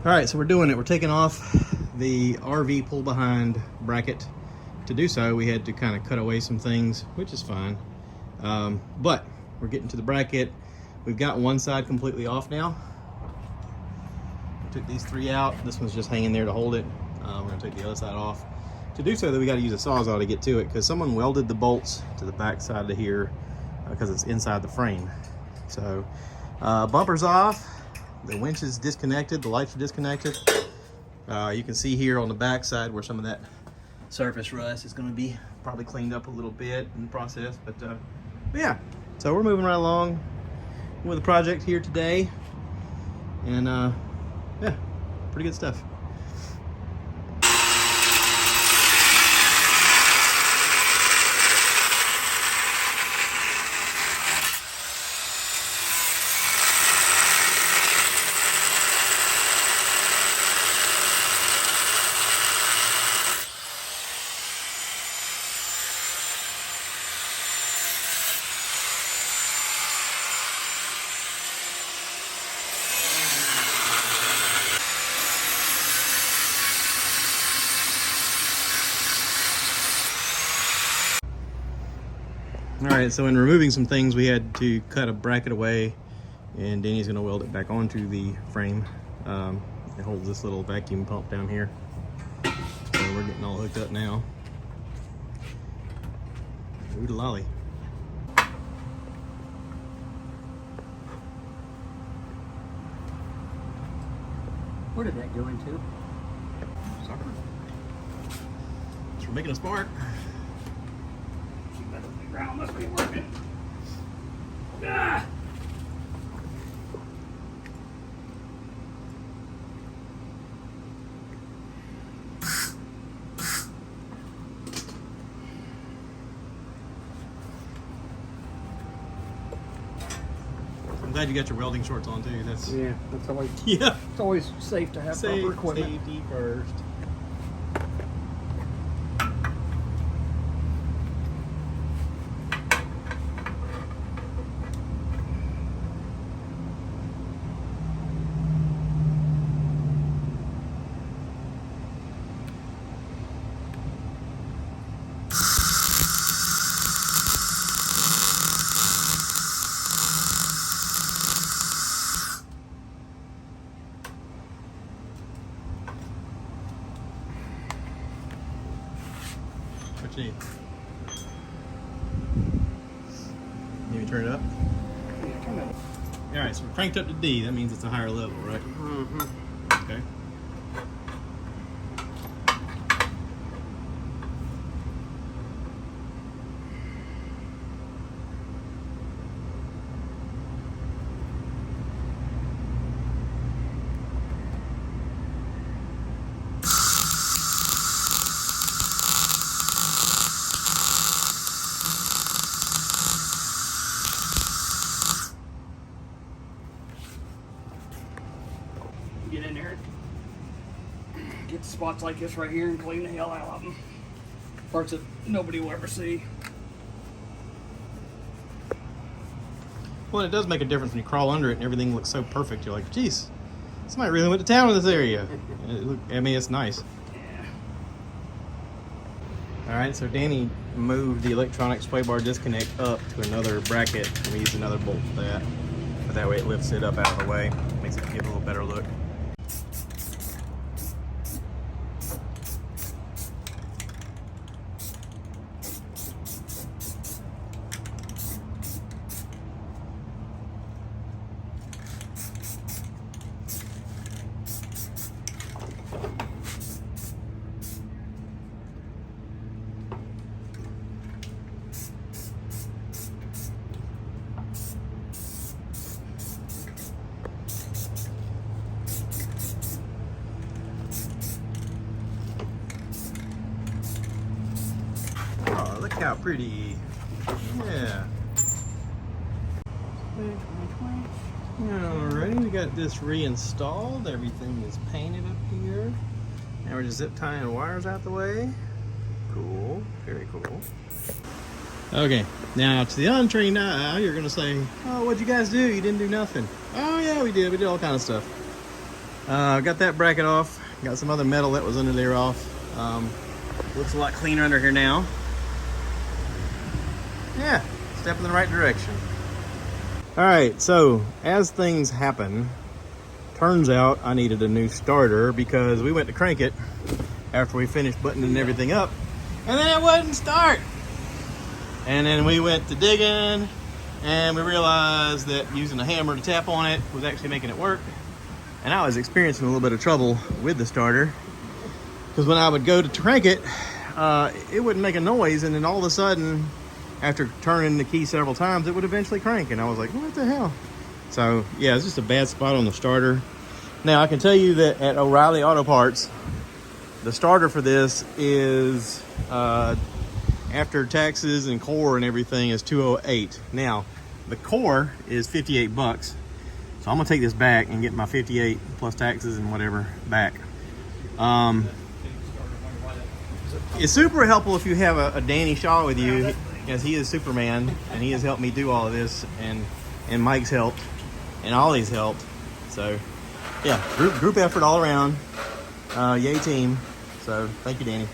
All right, so we're doing it. We're taking off the RV pull behind bracket. To do so, we had to kind of cut away some things, which is fine. But we're getting to the bracket. We've got one side completely off now. We took these three out. This one's just hanging there to hold it. We're gonna take the other side off. To do so, though, we got to use a Sawzall to get to it because someone welded the bolts to the back side of here because it's inside the frame. So bumper's off. The winch is disconnected, the lights are disconnected. You can see here on the back side where some of that surface rust is going to be probably cleaned up a little bit in the process. But yeah, so we're moving right along with the project here today. And yeah, pretty good stuff. All right, so in removing some things, we had to cut a bracket away, and Danny's gonna weld it back onto the frame. It holds this little vacuum pump down here. So we're getting all hooked up now. Ooh, lolly. Where did that go into? Sucker. Thanks for making a spark. The ground must be working. Ah! I'm glad you got your welding shorts on too. That's always yeah. It's always safe to have proper equipment. Safety first. What you need? Need me turn it up? Yeah, turn it up. Alright, so we're cranked up to D. That means it's a higher level, right? Mm-hmm. Okay. Get in there, get spots like this right here and clean the hell out of them. Parts that nobody will ever see. Well, it does make a difference when you crawl under it and everything looks so perfect. You're like, geez, somebody really went to town in this area. I mean, it's nice. Yeah. All right, so Danny moved the electronic sway bar disconnect up to another bracket, and we used another bolt for that. But that way it lifts it up out of the way, makes it give a little better look. Oh, look how pretty. Yeah. Alrighty, we got this reinstalled. Everything is painted up here. Now we're just zip tying wires out the way. Cool, very cool. Okay, now to the untrained eye, you're gonna say, oh, what'd you guys do? You didn't do nothing. Oh yeah, we did all kind of stuff. Got that bracket off. Got some other metal that was under there off. Looks a lot cleaner under here now. Yeah, step in the right direction. All right, so as things happen, turns out I needed a new starter because we went to crank it after we finished buttoning everything up, and then it wouldn't start. And then we went to digging, and we realized that using a hammer to tap on it was actually making it work. And I was experiencing a little bit of trouble with the starter because when I would go to crank it, it wouldn't make a noise, and then all of a sudden, after turning the key several times, it would eventually crank, and I was like, what the hell? So yeah, it's just a bad spot on the starter. Now I can tell you that at O'Reilly Auto Parts, the starter for this is after taxes and core and everything is $208. Now the core is $58, so I'm gonna take this back and get my $58 plus taxes and whatever back. It's super helpful if you have a Danny Shaw with you, as he is Superman, and he has helped me do all of this, and Mike's helped, and Ollie's helped. So yeah, group effort all around. Yay team. So thank you, Danny.